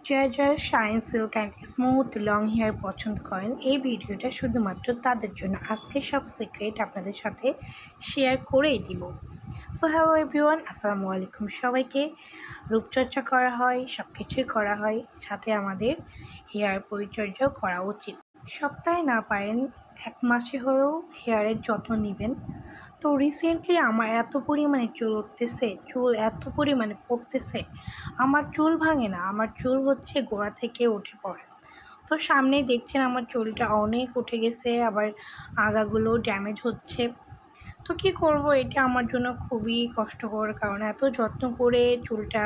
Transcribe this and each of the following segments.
যারা shine silk and smooth long hair পছন্দ করেন, এই ভিডিওটা শুধুমাত্র তাদের জন্য। আজকে সব সিক্রেট আপনাদের সাথে শেয়ার করেই দিব। সো হ্যালো এভরিওয়ান, আসসালামু আলাইকুম সবাইকে। রূপচর্চা করা হয়, সব কিছুই করা হয়, সাথে আমাদের হেয়ার পরিচর্যাও করা উচিত। সপ্তাহে না পারেন এক মাসে হলেও হেয়ারের যত্ন নেবেন। তো রিসেন্টলি আমার এত পরিমাণে চুল উঠতেছে, চুল এত পরিমাণে পড়তেছে, আমার চুল ভাঙে না, আমার চুল হচ্ছে গোড়া থেকে উঠে পড়ে। তো সামনেই দেখছেন আমার চুলটা অনেক উঠে গেছে, আবার আগাগুলো ড্যামেজ হচ্ছে। তো কী করব, এটা আমার জন্য খুবই কষ্টকর, কারণ এত যত্ন করে চুলটা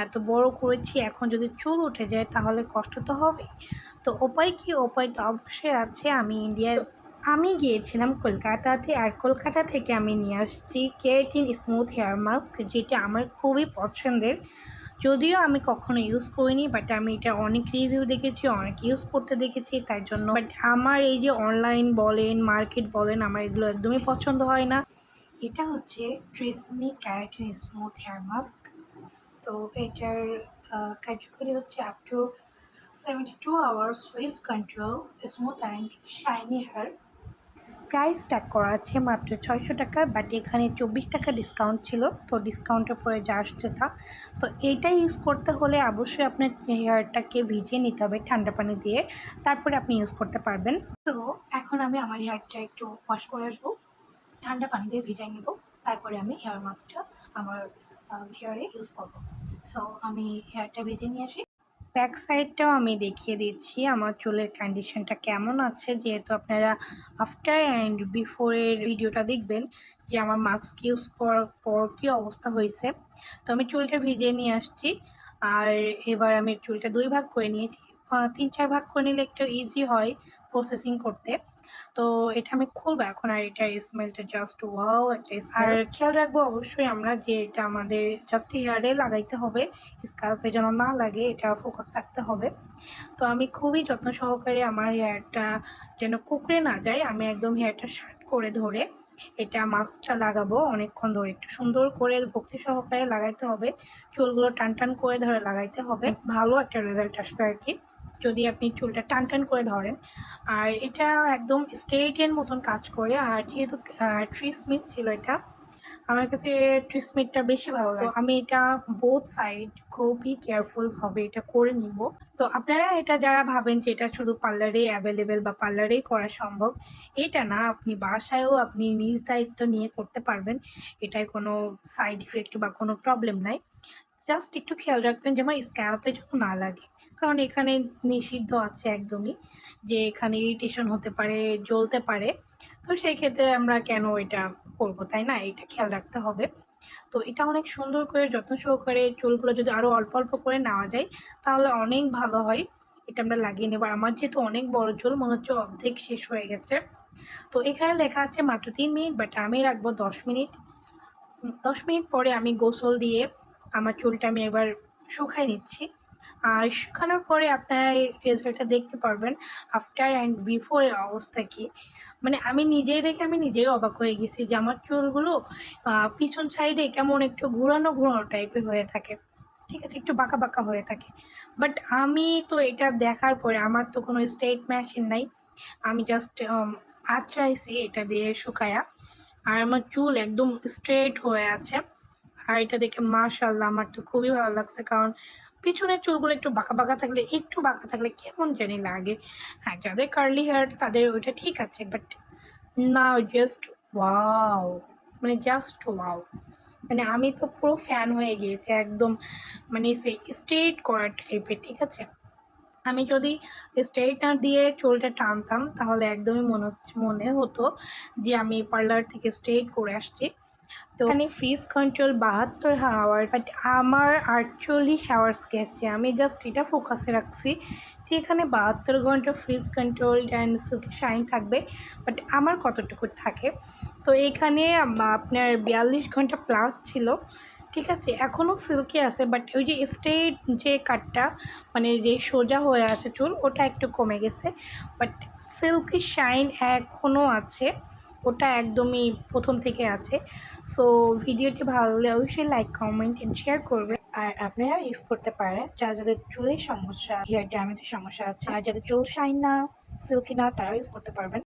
এত বড় করেছি, এখন যদি চুল উঠে যায় তাহলে কষ্ট তো হবেই। তো উপায় কী? উপায় তো অবশ্যই আছে। আমি গিয়েছিলাম কলকাতাতে, আর কলকাতা থেকে আমি নিয়ে আসছি কেরাটিন স্মুথ হেয়ার মাস্ক, যেটা আমার খুবই পছন্দের। যদিও আমি কখনো ইউজ করিনি, বাট আমি এটা অনেক রিভিউ দেখেছি, অনেক ইউজ করতে দেখেছি, তাই জন্য। বাট আমার এই যে অনলাইন বলেন, মার্কেট বলেন, আমার এগুলো একদমই পছন্দ হয় না। এটা হচ্ছে TRESemmé keratin smooth hair mask. তো এটার কার্যকরী হচ্ছে up to 72 hours frizz control, smooth and shiny hair. Price tag করা আছে মাত্র 600 টাকা, বাট এখানে 24 টাকা ডিসকাউন্ট ছিল, তো ডিসকাউন্টের পরে যা আসছে তা। তো এইটা ইউজ করতে হলে অবশ্যই আপনার হেয়ারটাকে ভিজিয়ে নিতে হবে ঠান্ডা পানি দিয়ে, তারপরে আপনি ইউজ করতে পারবেন। তো এখন আমি আমার হেয়ারটা একটু ওয়াশ করে আসবো, ঠান্ডা পানি দিয়ে ভিজাই নেব, তারপরে আমি হেয়ার মাস্কটা আমার হেয়ারে ইউজ করব। সো আমি হেয়ারটা ভেজে নিয়ে আসি। ব্যাক সাইডটাও আমি দেখিয়ে দিচ্ছি আমার চুলের কন্ডিশনটা কেমন আছে, যেহেতু আপনারা আফটার অ্যান্ড বিফোরের ভিডিওটা দেখবেন যে আমার মাস্ক ইউজ করার পর কী অবস্থা হয়েছে। তো আমি চুলটা ভিজিয়ে নিয়ে আসছি, আর এবার আমি চুলটা 2 ভাগ করে নিয়েছি। 3-4 ভাগ করে নিলে একটু ইজি হয় প্রসেসিং করতে। তো এটা আমি খুলবো এখন, আর এটার স্মেলটা জাস্ট ওয়াও একটা। আর খেয়াল রাখবো অবশ্যই আমরা যে এটা আমাদের জাস্ট হেয়ারে লাগাইতে হবে, স্কাল্পে যেন না লাগে, এটা ফোকাস রাখতে হবে। তো আমি খুবই যত্ন সহকারে আমার হেয়ারটা যেন কুকড়ে না যায়, আমি একদম হেয়ারটা শার্ট করে ধরে এটা মাস্কটা লাগাবো অনেকক্ষণ ধরে, একটু সুন্দর করে ভক্তি সহকারে লাগাইতে হবে, চুলগুলো টান টান করে ধরে লাগাইতে হবে, ভালো একটা রেজাল্ট আসবে আর কি যদি আপনি চুলটা টান টান করে ধরেন। আর এটা একদম স্ট্রেটের মতন কাজ করে। আর যেহেতু ট্রিসমিথ ছিল, এটা আমার কাছে ট্রিসমিথটা বেশি ভালো লাগে। তো আমি এটা বোথ সাইড খুবই কেয়ারফুলভাবে এটা করে নিব। তো আপনারা এটা যারা ভাবেন যে এটা শুধু পার্লারে অ্যাভেলেবেল বা পার্লারেই করা সম্ভব, এটা না, আপনি বাসায়ও আপনি নিজ দায়িত্ব নিয়ে করতে পারবেন। এটায় কোনো সাইড ইফেক্ট বা কোনো প্রবলেম নাই। জাস্ট একটু খেয়াল রাখবেন যে আমার স্ক্যাল্পে যেন না লাগে, কারণ এখানে নিষিদ্ধ আছে একদমই যে এখানে ইরিটেশন হতে পারে, জ্বলতে পারে। তো সেই ক্ষেত্রে আমরা কেন এটা করব, তাই না? এটা খেয়াল রাখতে হবে। তো এটা অনেক সুন্দর করে যত্ন সহকারে চুলগুলো যদি আরও অল্প অল্প করে নেওয়া যায় তাহলে অনেক ভালো হয়। এটা আমরা লাগিয়ে নেব। আমার যেহেতু অনেক বড় চুল, মনে হচ্ছে অর্ধেক শেষ হয়ে গেছে। তো এখানে লেখা আছে মাত্র 3 মিনিট, বাট আমি রাখবো 10 মিনিট। 10 মিনিট পরে আমি গোসল দিয়ে আমার চুলটা আমি এবার শুকাই নিচ্ছি। আর শুকানোর পরে আপনারা এই রেজাল্টটা দেখতে পারবেন আফটার অ্যান্ড বিফোরের অবস্থা কী। মানে আমি নিজেই দেখে আমি নিজেই অবাক হয়ে গেছি যে আমার চুলগুলো পিছন সাইডে কেমন একটু ঘুরানো ঘুরানো টাইপের হয়ে থাকে, ঠিক আছে, একটু বাঁকা বাঁকা হয়ে থাকে। বাট আমি তো এটা দেখার পরে, আমার তো কোনো স্ট্রেট মেশিন নাই, আমি জাস্ট আঁচড়াইছি এটা দিয়ে শুকায়া, আর আমার চুল একদম স্ট্রেট হয়ে আছে। আর এটা দেখে মাশাআল্লাহ আমার তো খুবই ভালো লাগছে, কারণ পিছনের চুলগুলো একটু বাঁকা থাকলে কেমন জানি লাগে। হ্যাঁ, যাদের কার্লি হেয়ার তাদের ওইটা ঠিক আছে, বাট না, জাস্ট ওয়াও, মানে জাস্ট ওয়াও। মানে আমি তো পুরো ফ্যান হয়ে গিয়েছি একদম, মানে সেই স্ট্রেট করা টাইপের, ঠিক আছে। আমি যদি স্ট্রেটনার দিয়ে চুলটা টানতাম তাহলে একদমই মনে হতো যে আমি পার্লার থেকে স্ট্রেট করে আসছি। তো এখানে ফ্রিজ কন্ট্রোল 72 আওয়ার, বাট আমার 48 আওয়ার্স গেছে। আমি জাস্ট এটা ফোকাসে রাখছি যে এখানে 72 ঘন্টা frizz control and silky shine থাকবে, বাট আমার কতটুকু থাকে। তো এখানে আপনার 42 ঘন্টা প্লাস ছিল, ঠিক আছে। এখনও সিল্কি আছে, বাট ওই যে স্ট্রেট যে কাটটা, মানে যে সোজা হয়ে আছে চুল, ওটা একটু কমে গেছে, বাট সিল্কি শাইন এখনও আছে, ওটা একদমই প্রথম থেকে আছে। সো ভিডিওটি ভালো লাগলে অবশ্যই লাইক, কমেন্ট অ্যান্ড শেয়ার করবে। আর আপনারা ইউজ করতে পারেন যাদের চুলের সমস্যা, হেয়ার ড্যামেজের সমস্যা আছে, আর যাদের চুল শাইন না, সিল্কি না, তারাও ইউজ করতে পারবেন।